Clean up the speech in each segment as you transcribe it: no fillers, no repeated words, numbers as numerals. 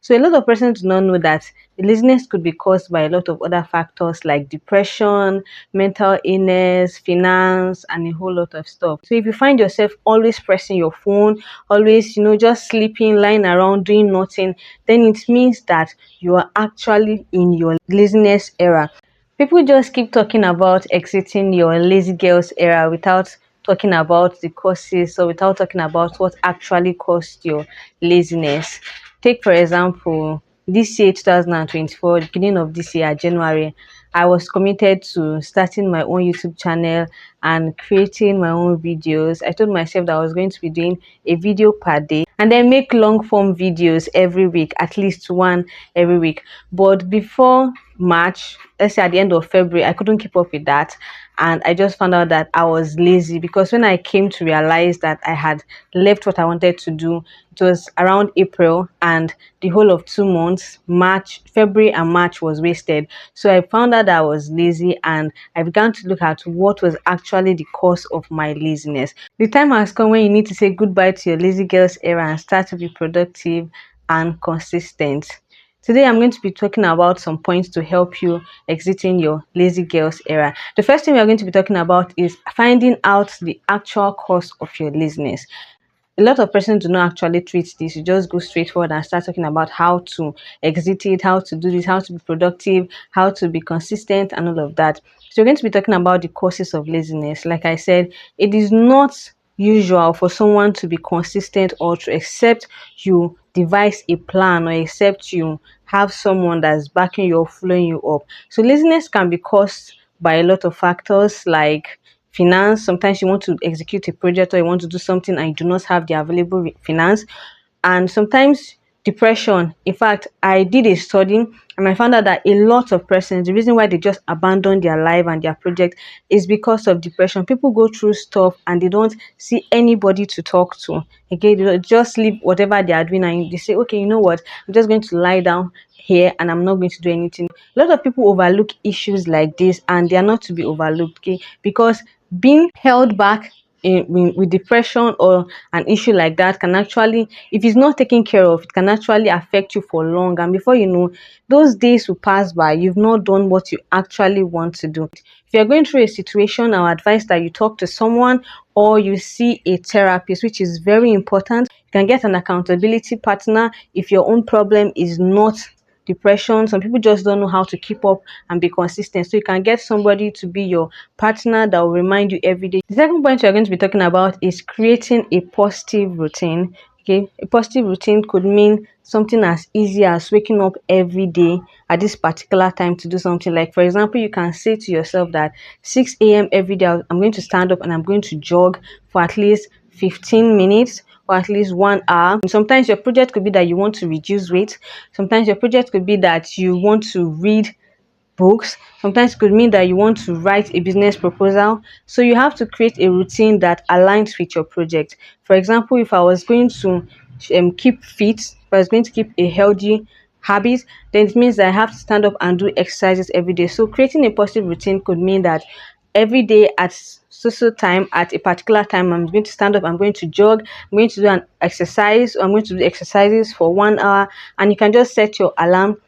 So a lot of persons do not know that the laziness could be caused by a lot of other factors like depression, mental illness, finance, and a whole lot of stuff. So if you find yourself always pressing your phone, always, just sleeping, lying around, doing nothing, then it means that you are actually in your laziness era. People just keep talking about exiting your lazy girls era without talking about the causes, or without talking about what actually caused your laziness. Take, for example, this year, 2024, beginning of this year, January, I was committed to starting my own YouTube channel and creating my own videos. I told myself that I was going to be doing a video per day and then make long form videos every week, at least one every week. But before March, let's say at the end of February, I couldn't keep up with that. And I just found out that I was lazy, because when I came to realize that I had left what I wanted to do, it was around April, and the whole of 2 months, March, February, and March was wasted. So I found out that I was lazy, and I began to look at what was actually the cause of my laziness. The time has come when you need to say goodbye to your lazy girls era and start to be productive and consistent. Today, I'm going to be talking about some points to help you exiting your lazy girls era. The first thing we are going to be talking about is finding out the actual cause of your laziness. A lot of persons do not actually treat this. You just go straight forward and start talking about how to exit it, how to do this, how to be productive, how to be consistent, and all of that. So we're going to be talking about the causes of laziness. Like I said, it is not usual for someone to be consistent or to accept you devise a plan, or accept you have someone that's backing you or following you up. So laziness can be caused by a lot of factors like finance. Sometimes you want to execute a project or you want to do something and you do not have the available finance. And sometimes depression. In fact, I did a study and I found out that a lot of persons, the reason why they just abandon their life and their project is because of depression. People go through stuff and they don't see anybody to talk to. Okay, they just leave whatever they are doing and they say, okay, you know what, I'm just going to lie down here and I'm not going to do anything. A lot of people overlook issues like this, and they are not to be overlooked, okay? Because being held back with depression or an issue like that can actually, if it's not taken care of, it can actually affect you for long, and before you know, those days will pass by, you've not done what you actually want to do. If you're going through a situation, I would advise that you talk to someone or you see a therapist, which is very important. You can get an accountability partner if your own problem is not depression. Some people just don't know how to keep up and be consistent, so you can get somebody to be your partner that will remind you every day. The second point we're going to be talking about is creating a positive routine. Okay, a positive routine could mean something as easy as waking up every day at this particular time to do something. Like, for example, you can say to yourself that 6 a.m. every day I'm going to stand up and I'm going to jog for at least 15 minutes or at least 1 hour. And sometimes your project could be that you want to reduce weight. Sometimes your project could be that you want to read books. Sometimes it could mean that you want to write a business proposal. So you have to create a routine that aligns with your project. For example, if I was going to keep fit, if I was going to keep a healthy habit, then it means that I have to stand up and do exercises every day. So creating a positive routine could mean that every day at so time, at a particular time, I'm going to stand up, I'm going to jog, I'm going to do an exercise, or I'm going to do exercises for 1 hour, and you can just set your alarm.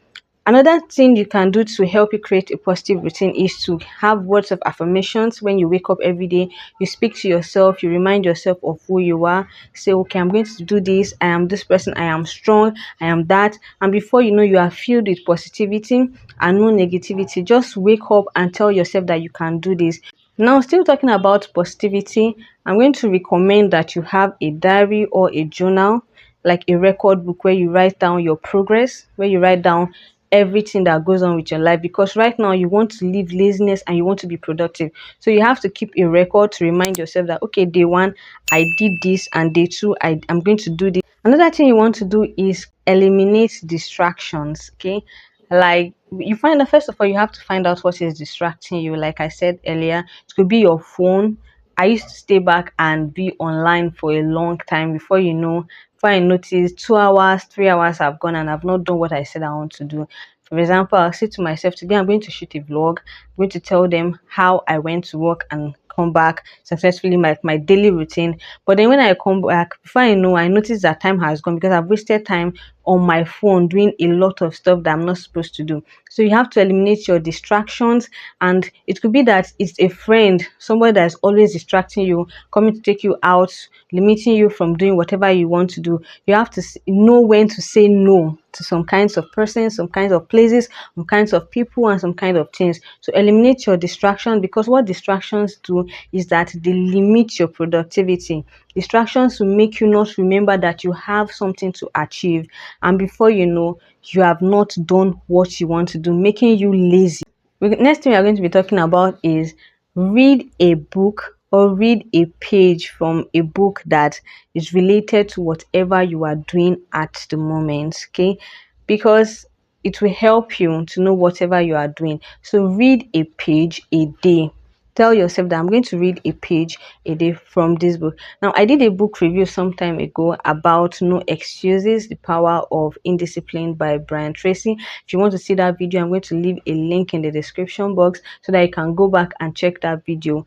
Another thing you can do to help you create a positive routine is to have words of affirmations when you wake up every day. You speak to yourself, you remind yourself of who you are. Say, okay, I'm going to do this. I am this person. I am strong. I am that. And before you know, you are filled with positivity and no negativity. Just wake up and tell yourself that you can do this. Now, still talking about positivity, I'm going to recommend that you have a diary or a journal, like a record book where you write down your progress, where you write down everything that goes on with your life, because right now you want to leave laziness and you want to be productive. So you have to keep a record to remind yourself that, okay, day one I did this, and day two I'm going to do this. Another thing you want to do is eliminate distractions. Okay, like, you find that first of all you have to find out what is distracting you. Like I said earlier, it could be your phone. I used to stay back and be online for a long time. Before you know, before I notice, 2 hours, 3 hours have gone and I've not done what I said I want to do. For example, I'll say to myself, today I'm going to shoot a vlog. I'm going to tell them how I went to work and come back successfully, my daily routine. But then when I come back, before I know, I notice that time has gone because I've wasted time on my phone doing a lot of stuff that I'm not supposed to do. So you have to eliminate your distractions, and it could be that it's a friend, somebody that's always distracting you, coming to take you out, limiting you from doing whatever you want to do. You have to know when to say no to some kinds of persons, some kinds of places, some kinds of people, and some kind of things. So eliminate your distraction, because what distractions do is that they limit your productivity. Distractions will make you not remember that you have something to achieve, and before you know, you have not done what you want to do, making you lazy. Next thing we are going to be talking about is read a book or read a page from a book that is related to whatever you are doing at the moment. Okay, because it will help you to know whatever you are doing. So read a page a day. Tell yourself that I'm going to read a page a day from this book. Now, I did a book review some time ago about No Excuses, The Power of Indiscipline by Brian Tracy. If you want to see that video, I'm going to leave a link in the description box so that you can go back and check that video.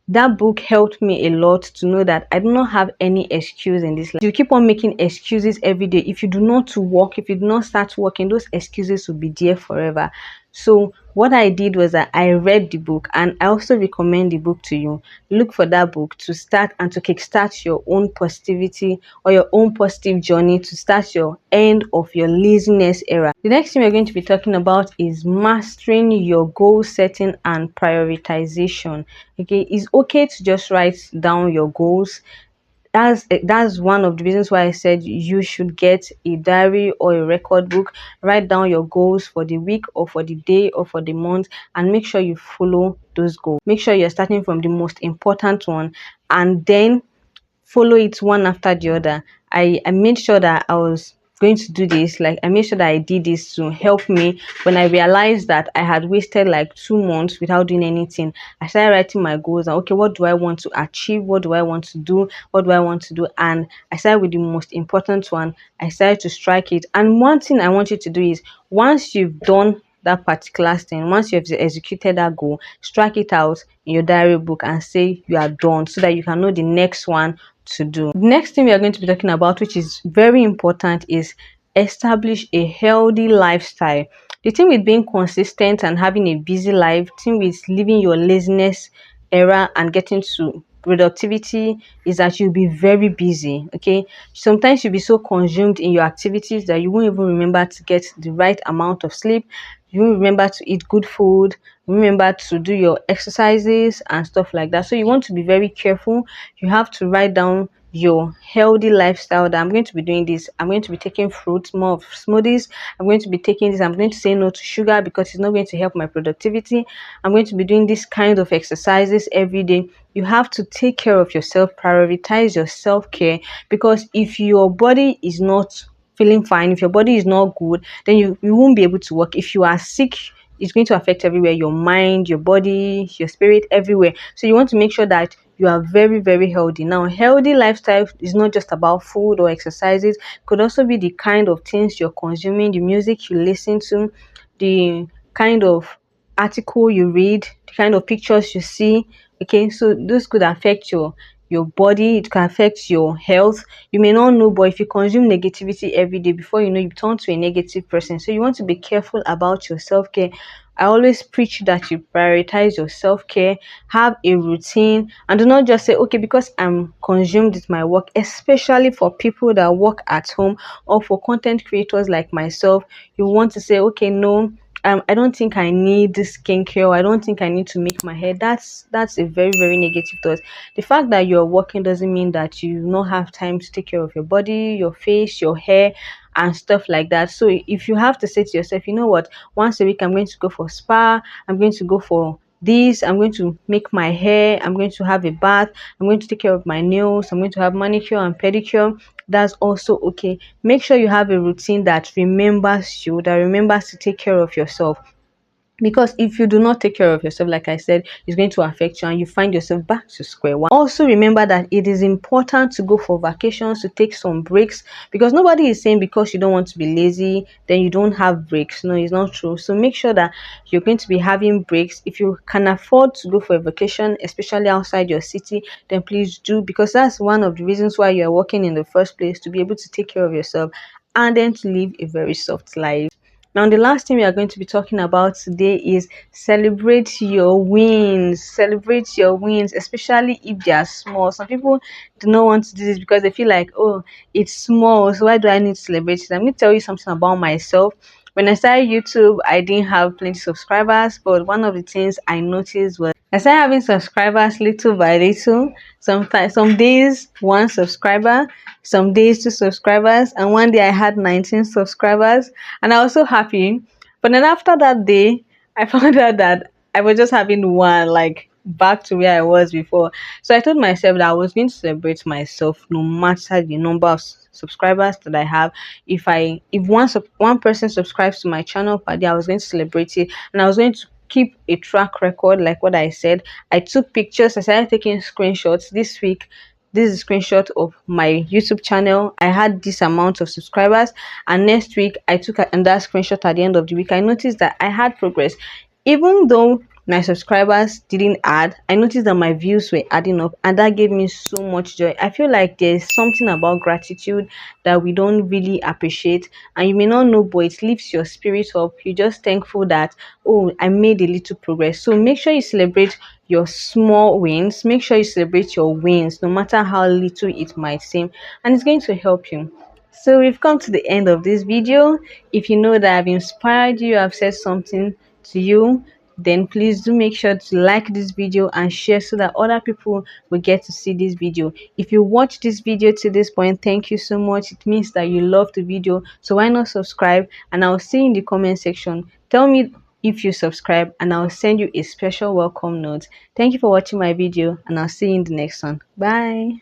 That book helped me a lot to know that I do not have any excuse in this life. You keep on making excuses every day. If you do not work, if you do not start working, those excuses will be there forever. So what I did was that I read the book, and I also recommend the book to you. Look for that book to start and to kickstart your own positivity or your own positive journey, to start your end of your laziness era. The next thing we're going to be talking about is mastering your goal setting and prioritization. Okay, it's okay to just write down your goals. That's one of the reasons why I said you should get a diary or a record book. Write down your goals for the week or for the day or for the month, and make sure you follow those goals. Make sure you're starting from the most important one, and then follow it one after the other. I made sure that I was going to do this. Like, I made sure that I did this to help me. When I realized that I had wasted like 2 months without doing anything, I started writing my goals and, okay, what do I want to achieve? What do I want to do? What do I want to do? And I started with the most important one. I started to strike it. And one thing I want you to do is, once you've done that particular thing, once you have executed that goal, strike it out in your diary book and say you are done, so that you can know the next one to do. The next thing we are going to be talking about, which is very important, is establish a healthy lifestyle. The thing with being consistent and having a busy life, the thing with living your laziness era and getting to productivity, is that you'll be very busy. Okay, sometimes you'll be so consumed in your activities that you won't even remember to get the right amount of sleep. You won't remember to eat good food, remember to do your exercises and stuff like that. So you want to be very careful. You have to write down your healthy lifestyle, that I'm going to be doing this. I'm going to be taking fruits, more of smoothies. I'm going to be taking this. I'm going to say no to sugar because it's not going to help my productivity. I'm going to be doing this kind of exercises every day. You have to take care of yourself, prioritize your self-care, because if your body is not feeling fine, if your body is not good, then you won't be able to work. If you are sick, it's going to affect everywhere, your mind, your body, your spirit, everywhere. So you want to make sure that you are very, very healthy. Now, healthy lifestyle is not just about food or exercises. It could also be the kind of things you're consuming, the music you listen to, the kind of article you read, the kind of pictures you see. Okay, so this could affect your body, it can affect your health. You may not know, but if you consume negativity every day, before you know, you turn to a negative person. So you want to be careful about your self-care. I always preach that you prioritize your self-care, have a routine, and do not just say, okay, because I'm consumed with my work, especially for people that work at home or for content creators like myself. You want to say, okay, no, I don't think I need this skincare, or I don't think I need to make my hair. That's a very, very negative thought. The fact that you're working doesn't mean that you don't have time to take care of your body, your face, your hair, and stuff like that. So if you have to say to yourself, you know what, once a week I'm going to go for spa, I'm going to go for this, I'm going to make my hair, I'm going to have a bath, I'm going to take care of my nails, I'm going to have manicure and pedicure, that's also okay. Make sure you have a routine that remembers you, that remembers to take care of yourself. because if you do not take care of yourself, like I said, it's going to affect you and you find yourself back to square one. Also remember that it is important to go for vacations, to take some breaks, because nobody is saying because you don't want to be lazy then you don't have breaks. No, it's not true. So make sure that you're going to be having breaks. If you can afford to go for a vacation, especially outside your city, then please do, because that's one of the reasons why you're working in the first place, to be able to take care of yourself and then to live a very soft life. Now, the last thing we are going to be talking about today is celebrate your wins. Celebrate your wins, especially if they are small. Some people do not want to do this because they feel like, oh, it's small, so why do I need to celebrate it? Let me tell you something about myself. When I started YouTube, I didn't have plenty of subscribers, but one of the things I noticed was I started having subscribers little by little. Sometimes, some days one subscriber, some days two subscribers, and one day I had 19 subscribers, and I was so happy. But then after that day, I found out that I was just having one, like back to where I was before. So I told myself that I was going to celebrate myself no matter the number of subscribers that I have. If one person subscribes to my channel per day, I was going to celebrate it, and I was going to keep a track record. Like what I said, I took pictures, I started taking screenshots. This week, this is a screenshot of my YouTube channel. I had this amount of subscribers, and next week I took another screenshot at the end of the week. I noticed that I had progress, even though my subscribers didn't add. I noticed that my views were adding up, and that gave me so much joy. I feel like there's something about gratitude that we don't really appreciate, and you may not know, but it lifts your spirit up. You're just thankful that, oh, I made a little progress. So make sure you celebrate your small wins. Make sure you celebrate your wins, no matter how little it might seem, and it's going to help you. So we've come to the end of this video. If you know that I've inspired you, I've said something to you, then please do make sure to like this video and share so that other people will get to see this video. If you watch this video to this point, thank you so much. It means that you love the video. So why not subscribe? And I'll see you in the comment section. Tell me if you subscribe, and I'll send you a special welcome note. Thank you for watching my video, and I'll see you in the next one. Bye.